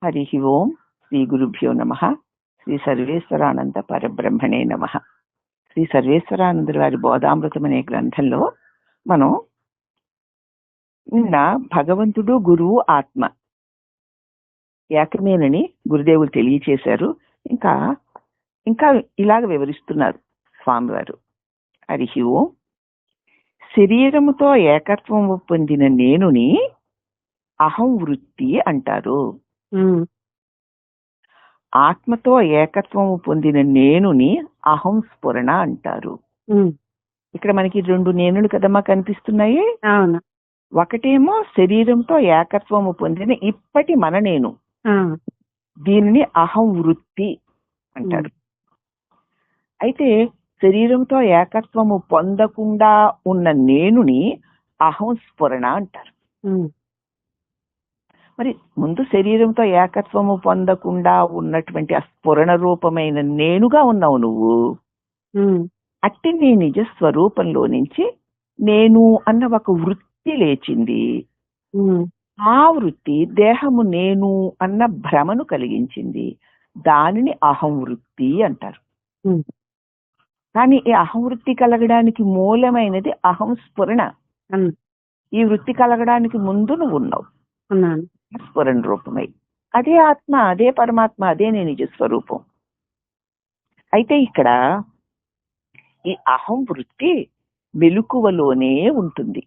హరి ఓం శ్రీ గురుభ్యో నమ. శ్రీ సర్వేశ్వరానంద పరబ్రహ్మణే నమ. శ్రీ సర్వేశ్వరానందుల వారి బోధామృతం అనే గ్రంథంలో మనం నిన్న భగవంతుడు గురువు ఆత్మ ఏకమేనని గురుదేవులు తెలియచేశారు. ఇంకా ఇంకా ఇలాగ వివరిస్తున్నారు స్వామివారు. హరి ఓం. శరీరముతో ఏకత్వము పొందిన నేనుని అహం వృత్తి అంటారు. ఆత్మతో ఏకత్వము పొందిన నేనుని అహం స్ఫురణ అంటారు. ఇక్కడ మనకి రెండు నేనులు కదమ్మా కనిపిస్తున్నాయి. ఒకటేమో శరీరంతో ఏకత్వము పొందిన ఇప్పటి మన నేను, దీనిని అహం వృత్తి అంటారు. అయితే శరీరంతో ఏకత్వము పొందకుండా ఉన్న నేనుని అహం స్ఫురణ అంటారు. మరి ముందు శరీరంతో ఏకత్వము పొందకుండా ఉన్నటువంటి ఆ స్ఫురణ రూపమైన నేనుగా ఉన్నావు నువ్వు. అట్టి నీ నిజ స్వరూపంలో నుంచి నేను అన్న ఒక వృత్తి లేచింది. ఆ వృత్తి దేహము నేను అన్న భ్రమను కలిగించింది. దానిని అహం వృత్తి అంటారు. కానీ ఈ అహం వృత్తి కలగడానికి మూలమైనది అహం స్ఫురణ. ఈ వృత్తి కలగడానికి ముందు నువ్వు ఉన్నావు స్ఫురణ రూపమై. అదే ఆత్మ, అదే పరమాత్మ, అదే నీ నిజ స్వరూపం. అయితే ఇక్కడ ఈ అహం వృత్తి మెలకువలోనే ఉంటుంది.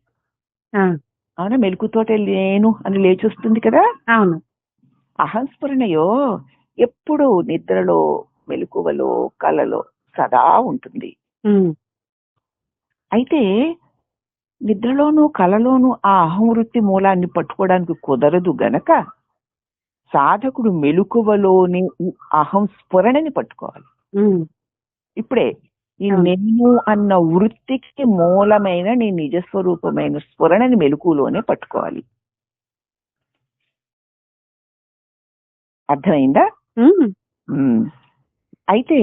అవునా? మెలకుతోటే నేను అని లేచొస్తుంది కదా. అవును. అహం స్ఫురణయో ఎప్పుడు నిద్రలో, మెలకువలో, కలలో సదా ఉంటుంది. అయితే నిద్రలోను కలలోను ఆ అహం వృత్తి మూలాన్ని పట్టుకోవడానికి కుదరదు గనక సాధకుడు మెలకువలోని అహం స్ఫురణని పట్టుకోవాలి. ఇప్పుడే ఈ నేను అన్న వృత్తికి మూలమైన నీ నిజస్వరూపమైన స్ఫురణని మెలకువలోనే పట్టుకోవాలి. అర్థమైందా? అయితే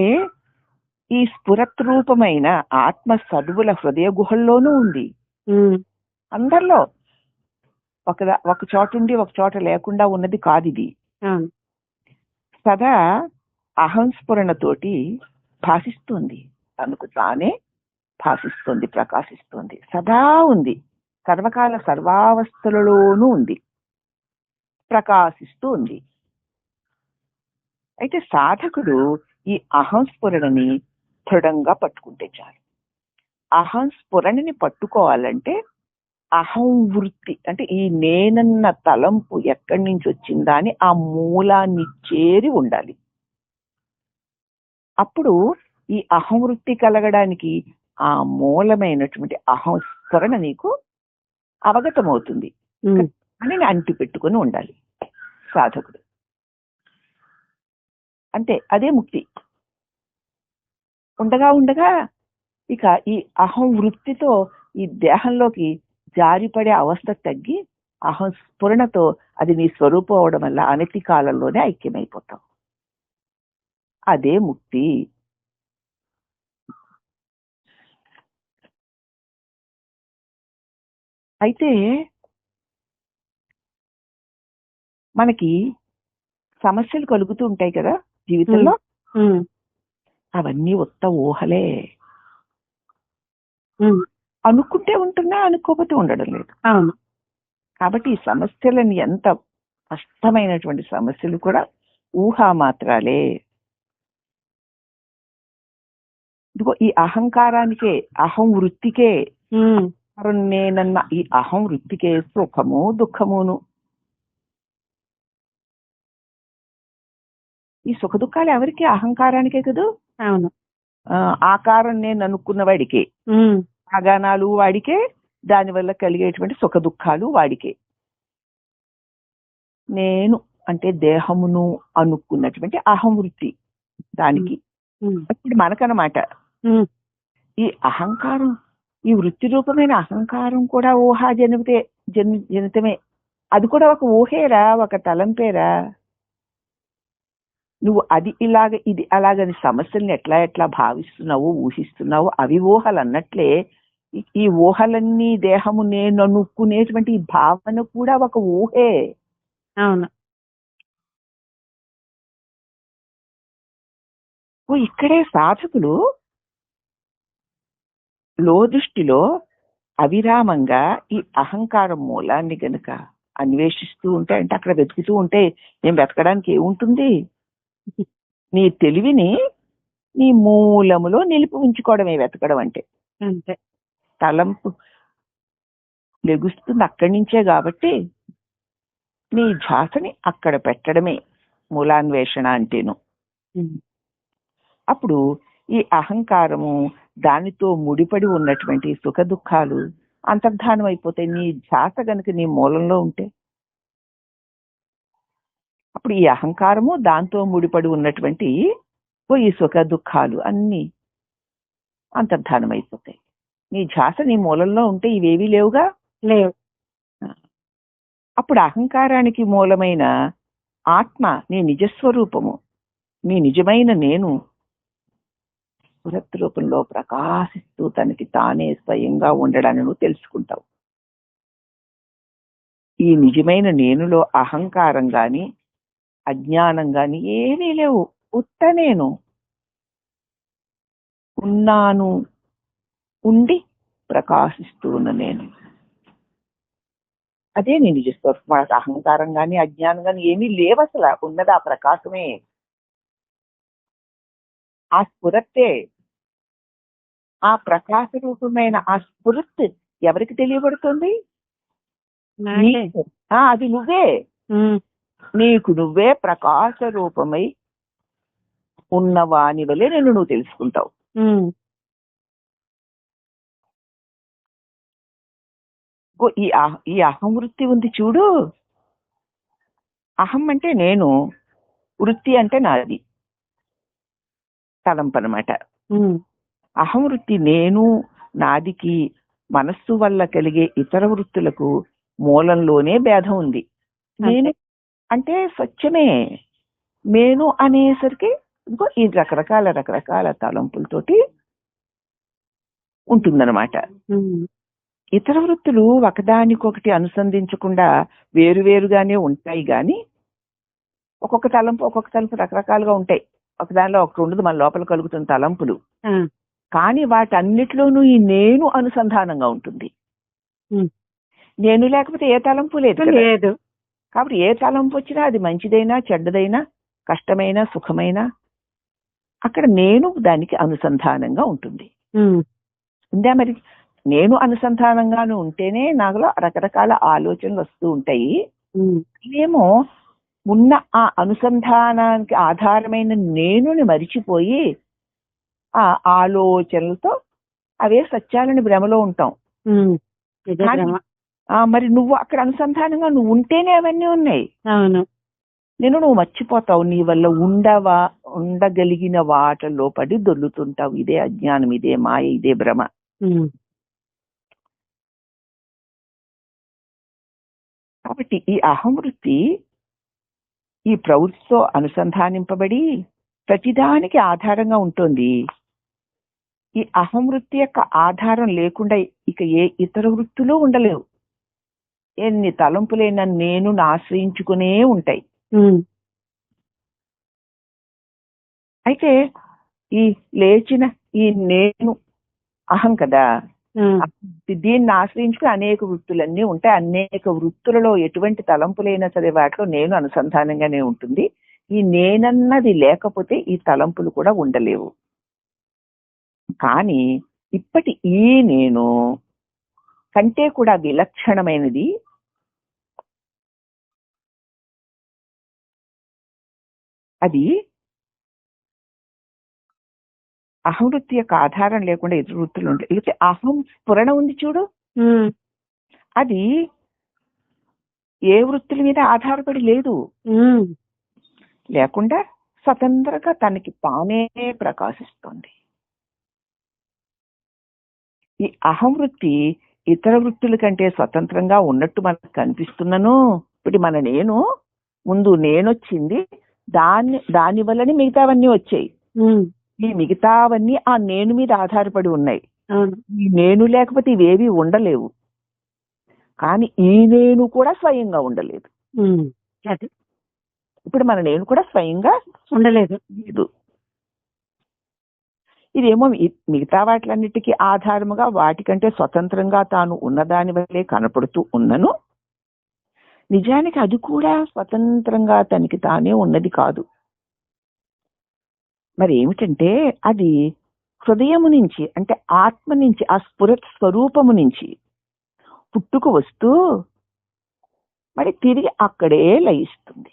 ఈ స్ఫురత్ రూపమైన ఆత్మ సద్వుల హృదయ గుహల్లోనూ ఉంది. అందరిలో ఒక చోట ఉండి ఒక చోట లేకుండా ఉన్నది కాదు ఇది. సదా అహంస్ఫురణతోటి భాషిస్తుంది, తనకు తానే భాషిస్తుంది, ప్రకాశిస్తుంది, సదా ఉంది. సర్వకాల సర్వావస్థలలోనూ ఉంది, ప్రకాశిస్తూ ఉంది. అయితే సాధకుడు ఈ అహంస్ఫురణని దృఢంగా పట్టుకుంటే చాలు. అహంస్ఫురణని పట్టుకోవాలంటే అహం వృత్తి అంటే ఈ నేనన్న తలంపు ఎక్కడి నుంచి వచ్చిందా అని ఆ మూలాన్ని చేరి ఉండాలి. అప్పుడు ఈ అహం వృత్తి కలగడానికి ఆ మూలమైనటువంటి అహం స్ఫురణ నీకు అవగతమవుతుంది అని అంటి పెట్టుకుని ఉండాలి సాధకుడు. అంటే అదే ముక్తి. ఉండగా ఉండగా ఇక ఈ అహం వృత్తితో ఈ దేహంలోకి జారిపడే అవస్థ తగ్గి అహం స్ఫురణతో అది నీ స్వరూపం అవడం వల్ల అనతి కాలంలోనే ఐక్యమైపోతావు. అదే ముక్తి. అయితే మనకి సమస్యలు కలుగుతూ ఉంటాయి కదా జీవితంలో. అవన్నీ ఉత్త ఊహలే. అనుకుంటే ఉంటున్నా, అనుకోకపోతే ఉండడం లేదు. కాబట్టి ఈ సమస్యలను ఎంత కష్టమైనటువంటి సమస్యలు కూడా ఊహా మాత్రాలే. ఇదిగో ఈ అహంకారానికే, అహం వృత్తికే, నేనన్న ఈ అహం వృత్తికే సుఖము దుఃఖమును. ఈ సుఖ దుఃఖాలు ఎవరికి? అహంకారానికే కదా. అవును. ఆకారం నేను అనుకున్న వాడికే, ఆగానాలు వాడికే, దానివల్ల కలిగేటువంటి సుఖ దుఃఖాలు వాడికే. నేను అంటే దేహమును అనుకున్నటువంటి అహం వృత్తి దానికి. ఇప్పుడు మనకన్నమాట ఈ అహంకారం, ఈ వృత్తి రూపమైన అహంకారం కూడా ఊహా జనితమే. అది కూడా ఒక ఊహేరా, ఒక తలంపేరా. నువ్వు అది ఇలాగ ఇది అలాగని సమస్యల్ని ఎట్లా ఎట్లా భావిస్తున్నావో, ఊహిస్తున్నావో అవి ఊహలు అన్నట్లే ఈ ఊహలన్నీ దేహము నేను అనుకునేటువంటి ఈ భావన కూడా ఒక ఊహే. అవును. ఇక్కడే సాధకులు లోదృష్టిలో అవిరామంగా ఈ అహంకారం మూలాన్ని గనుక అన్వేషిస్తూ ఉంటే, అంటే అక్కడ వెతుకుతూ ఉంటే నేను వెతకడానికి ఏముంటుంది? నీ తెలివిని నీ మూలములో నిలిపి ఉంచుకోవడమే వెతకడం అంటే. అంతే. తలంపు లెగుస్తుంది అక్కడి నుంచే కాబట్టి నీ ధ్యాసని అక్కడ పెట్టడమే మూలాన్వేషణ అంటేను. అప్పుడు ఈ అహంకారము, దానితో ముడిపడి ఉన్నటువంటి సుఖ దుఃఖాలు అంతర్ధానం అయిపోతాయి. నీ ధ్యాస గనుక నీ మూలంలో ఉంటే అప్పుడు ఈ అహంకారము, దాంతో ముడిపడి ఉన్నటువంటి ఈ సుఖ దుఃఖాలు అన్ని అంతర్ధానం అయిపోతాయి. నీ ధ్యాస నీ మూలంలో ఉంటే ఇవేవీ లేవుగా. లేవు. అప్పుడు అహంకారానికి మూలమైన ఆత్మ, నీ నిజస్వరూపము, నీ నిజమైన నేను బృహత్ రూపంలో ప్రకాశిస్తూ తనకి తానే స్వయంగా ఉండడాన్ని నువ్వు తెలుసుకుంటావు. ఈ నిజమైన నేనులో అహంకారం గాని అజ్ఞానం గాని ఏమీ లేవు. ఉత్త నేను ఉన్నాను, ఉండి ప్రకాశిస్తూ ఉన్న నేను. అదే నీ నిజస్వరూపం. అహంకారం గాని అజ్ఞానం గాని ఏమీ లేవు, అసలు ఉన్నది ఆ ప్రకాశమే, ఆ స్ఫురత్తే. ఆ ప్రకాశ రూపమైన ఆ స్ఫురత్ ఎవరికి తెలియబడుతుంది? అది నువ్వే. నీకు నువ్వే ప్రకాశ రూపమై ఉన్నవాని వల్లే నేను నువ్వు తెలుసుకుంటావు. ఈ అహం వృత్తి ఉంది చూడు. అహం అంటే నేను, వృత్తి అంటే నాది, తలంపు అన్నమాట. అహం వృత్తి నేను, నాదికి మనస్సు వల్ల కలిగే ఇతర వృత్తులకు మూలంలోనే భేదం ఉంది. నేను అంటే స్వచ్ఛమే. నేను అనేసరికి ఇంకో ఈ రకరకాల తలంపులతోటి ఉంటుందన్నమాట. ఇతర వృత్తులు ఒకదానికొకటి అనుసంధించకుండా వేరువేరుగానే ఉంటాయి గాని ఒక్కొక్క తలంపు రకరకాలుగా ఉంటాయి. ఒకదానిలో ఒకటి ఉండదు, మన లోపల కలుగుతున్న తలంపులు. కానీ వాటన్నిటిలోనూ ఈ నేను అనుసంధానంగా ఉంటుంది. నేను లేకపోతే ఏ తలంపు లేదు. కాబట్టి ఏ తలంపు వచ్చినా అది మంచిదైనా చెడ్డదైనా కష్టమైనా సుఖమైనా అక్కడ నేను దానికి అనుసంధానంగా ఉంటుంది. ఉందా? మరి నేను అనుసంధానంగాను ఉంటేనే నాలో రకరకాల ఆలోచనలు వస్తూ ఉంటాయి. ఏమో ఉన్న ఆ అనుసంధానానికి ఆధారమైన నేనుని మరిచిపోయి ఆ ఆలోచనలతో అవే సత్యాలని భ్రమలో ఉంటాం. మరి నువ్వు అక్కడ అనుసంధానంగా నువ్వు ఉంటేనే అవన్నీ ఉన్నాయి. అవును. నువ్వు మర్చిపోతావు. నీ వల్ల ఉండగలిగిన వాటిలో పడి దొర్లుతుంటావు. ఇదే అజ్ఞానం, ఇదే మాయ, ఇదే భ్రమ. కాబట్టి ఈ అహంవృత్తి ఈ ప్రవృత్తితో అనుసంధానింపబడి ప్రతిదానికి ఆధారంగా ఉంటుంది. ఈ అహంవృత్తి యొక్క ఆధారం లేకుండా ఇక ఏ ఇతర వృత్తులు ఉండలేవు. ఎన్ని తలంపులైనా నేను ఆశ్రయించుకునే ఉంటాయి. అయితే ఈ లేచిన ఈ నేను అహం కదా, దీన్ని ఆశ్రయించుకుని అనేక వృత్తులన్నీ ఉంటాయి. అనేక వృత్తులలో ఎటువంటి తలంపులైనా సరే వాటిలో నేను అనుసంధానంగానే ఉంటుంది. ఈ నేనన్నది లేకపోతే ఈ తలంపులు కూడా ఉండలేవు. కానీ ఇప్పటి ఈ నేను కంటే కూడా విలక్షణమైనది అది అహంవృత్తి యొక్క ఆధారం లేకుండా ఇతర వృత్తులు ఉంటాయి. లేకపోతే అహం స్ఫురణ ఉంది చూడు, అది ఏ వృత్తుల మీద ఆధారపడి లేదు. లేకుండా స్వతంత్రంగా తనకి తానే ప్రకాశిస్తుంది. ఈ అహంవృత్తి ఇతర వృత్తుల కంటే స్వతంత్రంగా ఉన్నట్టు మనకు కనిపిస్తున్నాను. ఇప్పుడు మన నేను ముందు నేనొచ్చింది, దాని వల్లనే మిగతావన్నీ వచ్చాయి. ఈ మిగతావన్నీ ఆ నేను మీద ఆధారపడి ఉన్నాయి. ఈ నేను లేకపోతే ఇవేవి ఉండలేవు. కానీ ఈ నేను కూడా స్వయంగా ఉండలేదు. ఇప్పుడు మన నేను కూడా స్వయంగా ఉండలేదు. ఇదేమో మిగతా వాటిలన్నిటికీ ఆధారముగా వాటికంటే స్వతంత్రంగా తాను ఉన్నదాని వల్లే కనపడుతూ ఉన్నను. నిజానికి అది కూడా స్వతంత్రంగా తనకి తానే ఉన్నది కాదు. మరి ఏమిటంటే అది హృదయము నుంచి, అంటే ఆత్మ నుంచి, ఆ స్వరూపము నుంచి పుట్టుకు వస్తూ మరి తిరిగి అక్కడే లయిస్తుంది.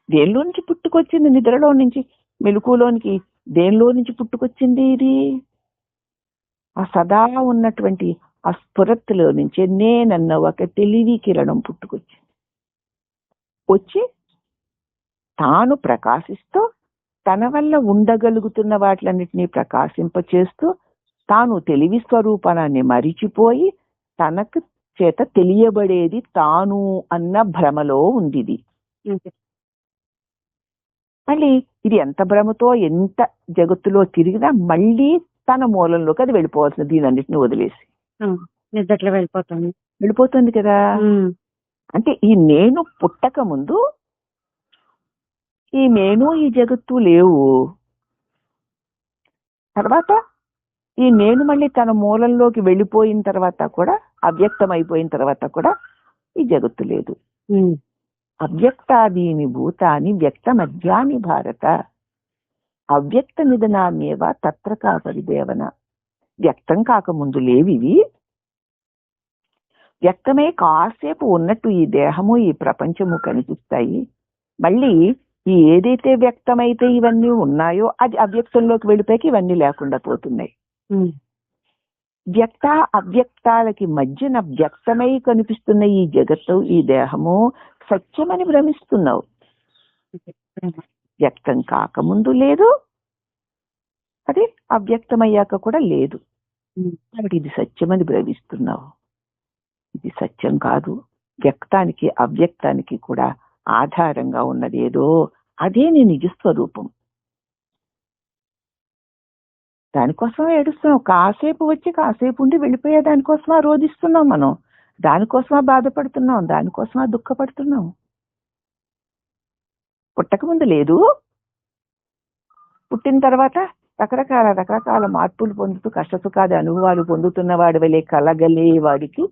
దేనిలో నుంచి పుట్టుకొచ్చింది? నిద్రలో నుంచి మెలకులోనికి దేనిలో నుంచి పుట్టుకొచ్చింది? ఇది ఆ సదా ఉన్నటువంటి ఆ స్ఫురత్తులో నుంచి నేనన్న ఒక తెలివి కిరణం పుట్టుకొచ్చింది. వచ్చి తాను ప్రకాశిస్తూ తన వల్ల ఉండగలుగుతున్న వాటిలన్నిటినీ ప్రకాశింపచేస్తూ తాను తెలివి స్వరూపాన్ని మరిచిపోయి తనకు చేత తెలియబడేది తాను అన్న భ్రమలో ఉంది. మళ్ళీ ఇది ఎంత భ్రమతో ఎంత జగత్తులో తిరిగినా మళ్ళీ తన మూలంలోకి అది వెళ్ళిపోవాల్సింది. దీనన్నిటిని వదిలేసి నిద్రలో వెళ్ళిపోతుంది కదా. అంటే ఈ నేను పుట్టక ముందు ఈ నేను ఈ జగత్తు లేవు. తర్వాత ఈ నేను మళ్ళీ తన మూలంలోకి వెళ్ళిపోయిన తర్వాత కూడా, అవ్యక్తం అయిపోయిన తర్వాత కూడా ఈ జగత్తు లేదు. అవ్యక్తాదీని భూతాని వ్యక్తమధ్యాని భారత అవ్యక్త నిధనాన్యేవ తత్ర కా పరిదేవన. వ్యక్తం కాకముందు లేవివి, వ్యక్తమే కాసేపు ఉన్నట్టు ఈ దేహము ఈ ప్రపంచము కనిపిస్తాయి. మళ్ళీ ఈ ఏదైతే వ్యక్తమైతే ఇవన్నీ ఉన్నాయో అది అవ్యక్తంలోకి వెళ్ళిపోయి ఇవన్నీ లేకుండా పోతున్నాయి. వ్యక్త అవ్యక్తాలకి మధ్యన వ్యక్తమై కనిపిస్తున్న ఈ జగత్తు ఈ దేహము సత్యమని భ్రమిస్తున్నావు. వ్యక్తం కాకముందు లేదు, అది అవ్యక్తమయ్యాక కూడా లేదు. కాబట్టి ఇది సత్యమని భ్రమిస్తున్నావు. ఇది సత్యం కాదు. వ్యక్తానికి అవ్యక్తానికి కూడా ఆధారంగా ఉన్నది ఏదో, అదే నీ నిజస్వరూపం. దానికోసం ఏడుస్తున్నావు. కాసేపు వచ్చి కాసేపు ఉండి వెళ్ళిపోయే దానికోసమా రోధిస్తున్నాం మనం, దానికోసమా బాధపడుతున్నాం, దానికోసమా దుఃఖపడుతున్నాం. పుట్టకముందు లేదు, పుట్టిన తర్వాత రకరకాల మార్పులు పొందుతూ కష్టసుఖాది అనుభవాలు పొందుతున్న వాడి వలె కలగలే వాడికి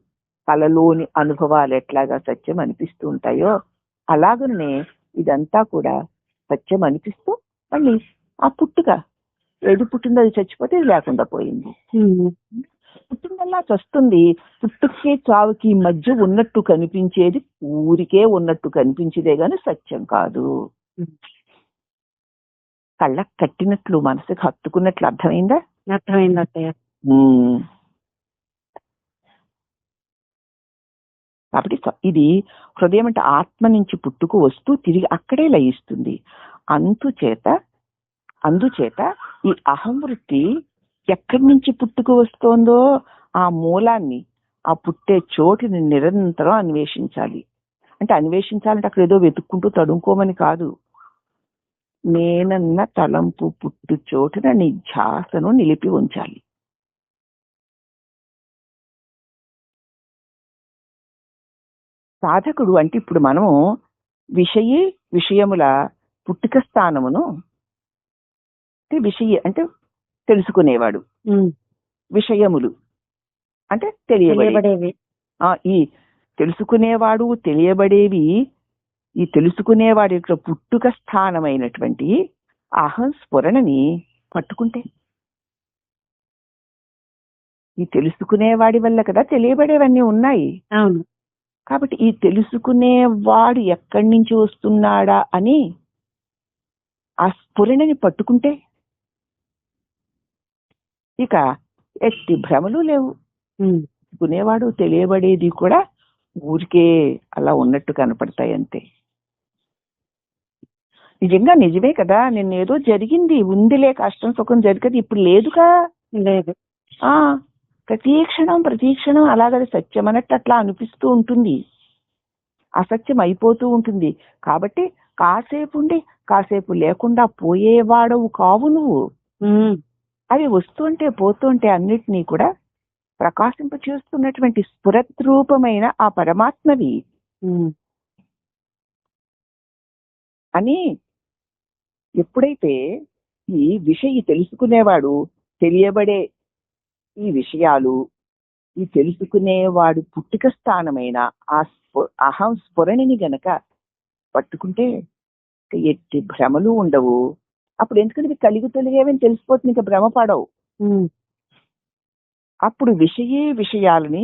కలలోని అనుభవాలు ఎట్లాగా సత్యం అనిపిస్తూ ఉంటాయో అలాగనే ఇదంతా కూడా సత్యం అనిపిస్తూ మళ్ళీ ఆ పుట్టుక ఏది పుట్టిందో అది చచ్చిపోతే ఇది లేకుండా పోయింది. పుట్టిందల్లా చస్తుంది. పుట్టుకే చావుకి మధ్య ఉన్నట్టు కనిపించేది ఊరికే ఉన్నట్టు కనిపించేదే గాని సత్యం కాదు. కళ్ళకు కట్టినట్లు మనసుకు హత్తుకున్నట్లు అర్థమైందా? అర్థమైంది అత్తయ్య. కాబట్టి ఇది హృదయం అంటే ఆత్మ నుంచి పుట్టుకు వస్తూ తిరిగి అక్కడే లయిస్తుంది. అందుచేత ఈ అహంవృత్తి ఎక్కడి నుంచి పుట్టుకు వస్తోందో ఆ మూలాన్ని, ఆ పుట్టే చోటుని నిరంతరం అన్వేషించాలి. అంటే అన్వేషించాలంటే అక్కడ ఏదో వెతుక్కుంటూ తడుముకోమని కాదు. నేనన్న తలంపు పుట్టు చోటున నీ ధ్యాసను నిలిపి ఉంచాలి. సాధకుడు అంటే ఇప్పుడు మనము విషయముల పుట్టుక స్థానమును అంటే తెలుసుకునేవాడు, విషయములు అంటే తెలియబడేవి. ఈ తెలుసుకునేవాడు తెలియబడేవి, ఈ తెలుసుకునేవాడి యొక్క పుట్టుక స్థానమైనటువంటి అహం స్ఫురణని పట్టుకుంటే, ఈ తెలుసుకునేవాడి వల్ల కదా తెలియబడేవన్నీ ఉన్నాయి. అవును. కాబట్టి ఈ తెలుసుకునేవాడు ఎక్కడి నుంచి వస్తున్నాడా అని ఆ స్ఫురణని పట్టుకుంటే ఇక ఎట్టి భ్రమలు లేవు. తెలుసుకునేవాడు తెలియబడేది కూడా ఊరికే అలా ఉన్నట్టు కనపడతాయి అంతే. నిజంగా నిజమే కదా, నిన్నేదో జరిగింది ఉందిలే, కష్టం సుఖం జరిగేది ఇప్పుడు లేదుగా. లేదు. ప్రతి క్షణం అలాగది సత్యం అన్నట్టు అట్లా అనిపిస్తూ ఉంటుంది, అసత్యం అయిపోతూ ఉంటుంది. కాబట్టి కాసేపు ఉండి కాసేపు లేకుండా పోయేవాడవు కావు నువ్వు. అవి వస్తుంటే పోతుంటే అన్నిటినీ కూడా ప్రకాశింప చేస్తున్నటువంటి స్ఫురద్రూపమైన ఆ పరమాత్మవి అని ఎప్పుడైతే ఈ తెలుసుకునేవాడు, తెలియబడే ఈ విషయాలు, ఈ తెలుసుకునేవాడు పుట్టిక స్థానమైన ఆ అహం స్ఫురణిని గనక పట్టుకుంటే ఎట్టి భ్రమలు ఉండవు. అప్పుడు ఎందుకంటే కలిగి తొలిగేవని తెలిసిపోతుంది, ఇంకా భ్రమ పడవు. అప్పుడు విషయాలని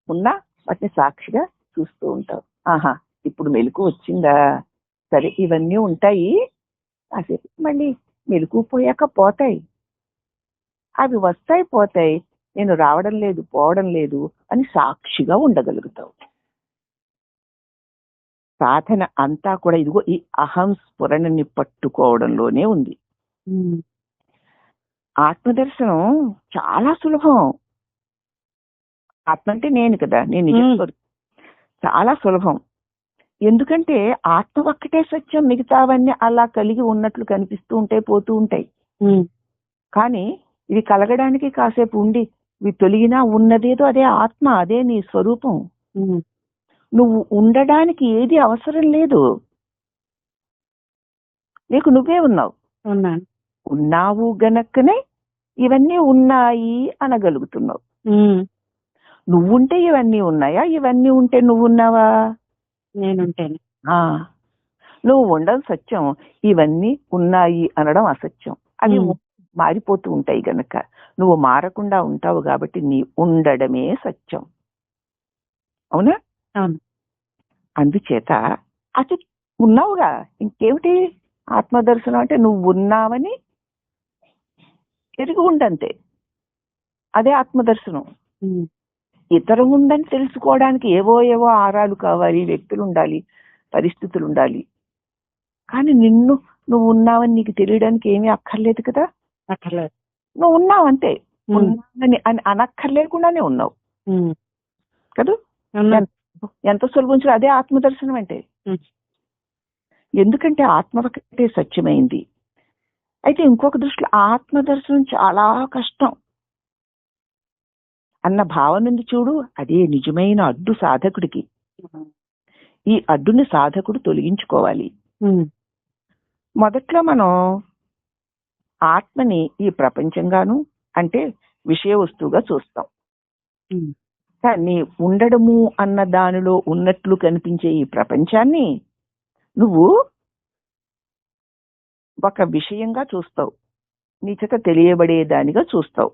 ఉన్నా వాటిని సాక్షిగా చూస్తూ ఉంటావు. ఆహా, ఇప్పుడు మెలకు వచ్చిందా, సరే ఇవన్నీ ఉంటాయి, కాసేపు మళ్ళీ మెలకు పోయాక పోతాయి, అవి వస్తాయి పోతాయి, నేను రావడం లేదు పోవడం లేదు అని సాక్షిగా ఉండగలుగుతావు. సాధన అంతా కూడా ఇదిగో ఈ అహం స్ఫురణని పట్టుకోవడంలోనే ఉంది. ఆత్మదర్శనం చాలా సులభం. ఆత్మ అంటే నేను కదా, నేను నిజం, చాలా సులభం. ఎందుకంటే ఆత్మ ఒక్కటే సత్యం, మిగతావన్నీ అలా కలిగి ఉన్నట్లు కనిపిస్తూ ఉంటాయి, పోతూ ఉంటాయి. కానీ ఇది కలగడానికి కాసేపు ఉండి ఇవి తొలగినా ఉన్నదేదో అదే ఆత్మ, అదే నీ స్వరూపం. నువ్వు ఉండడానికి ఏది అవసరం లేదు, నీకు నువ్వే ఉన్నావు. ఉన్నావు గనకనే ఇవన్నీ ఉన్నాయి అనగలుగుతున్నావు. నువ్వుంటే ఇవన్నీ ఉన్నాయా, ఇవన్నీ ఉంటే నువ్వు ఉన్నావా? నేనుంటేనే. నువ్వు ఉండడం సత్యం, ఇవన్నీ ఉన్నాయి అనడం అసత్యం. అవి మారిపోతూ ఉంటాయి గనక నువ్వు మారకుండా ఉంటావు కాబట్టి నీ ఉండడమే సత్యం. అవునా? అందుచేత అది ఉన్నావుగా, ఇంకేమిటి ఆత్మదర్శనం అంటే? నువ్వు ఉన్నావని ఎరిగి ఉండంతే, అదే ఆత్మదర్శనం. ఇతరం ఉందని తెలుసుకోవడానికి ఏవో ఆరాలు కావాలి, వ్యక్తులు ఉండాలి, పరిస్థితులు ఉండాలి. కానీ నువ్వు ఉన్నావని నీకు తెలియడానికి ఏమీ అక్కర్లేదు కదా. అక్కర్లేదు, నువ్వు ఉన్నావు అంతే. ఉన్నావని అని అనక్కర్లేకుండానే ఉన్నావు కదా. ఎంత సులభం, అదే ఆత్మదర్శనం అంటే. ఎందుకంటే ఆత్మ ఒకటే సత్యమైంది. అయితే ఇంకొక దృష్టిలో ఆత్మదర్శనం చాలా కష్టం అన్న భావన ఉంది చూడు, అదే నిజమైన అడ్డు సాధకుడికి. ఈ అడ్డుని సాధకుడు తొలగించుకోవాలి. మొదట్లో మనం ఆత్మని ఈ ప్రపంచంగాను, అంటే విషయ వస్తువుగా చూస్తాం. కానీ ఉండడము అన్న దానిలో ఉన్నట్లు కనిపించే ఈ ప్రపంచాన్ని నువ్వు ఒక విషయంగా చూస్తావు, నీ చేత తెలియబడేదానిగా చూస్తావు.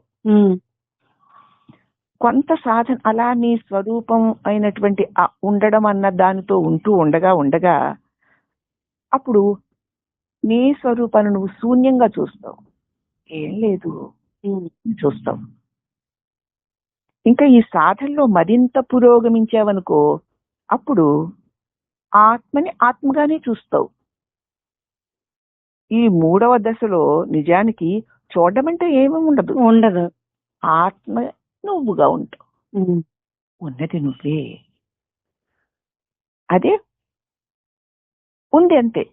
కొంత సాధన అలా నీ స్వరూపం అయినటువంటి ఉండడం అన్న దానితో ఉంటూ ఉండగా అప్పుడు నీ స్వరూపాన్ని నువ్వు శూన్యంగా చూస్తావు, ఏం లేదు చూస్తావు. ఇంకా ఈ సాధనలో మరింత పురోగమించావనుకో, అప్పుడు ఆత్మని ఆత్మగానే చూస్తావు. ఈ 3వ దశలో నిజానికి చూడడం అంటే ఏమీ ఉండదు. ఆత్మ నువ్వుగా ఉంటావు, ఉన్నది నువ్వే, అదే ఉంది అంతే,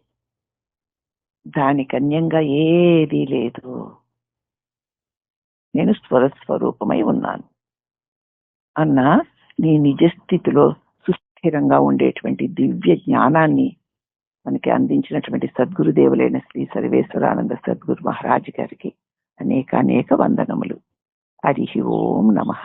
దానికి అన్యంగా ఏదీ లేదు. నేను స్వరస్వరూపమై ఉన్నాను అన్న నీ నిజస్థితిలో సుస్థిరంగా ఉండేటువంటి దివ్య జ్ఞానాన్ని మనకి అందించినటువంటి సద్గురుదేవులైన శ్రీ సర్వేశ్వరానంద సద్గురు మహారాజ్ గారికి అనేక వందనములు. హరి ఓం నమః.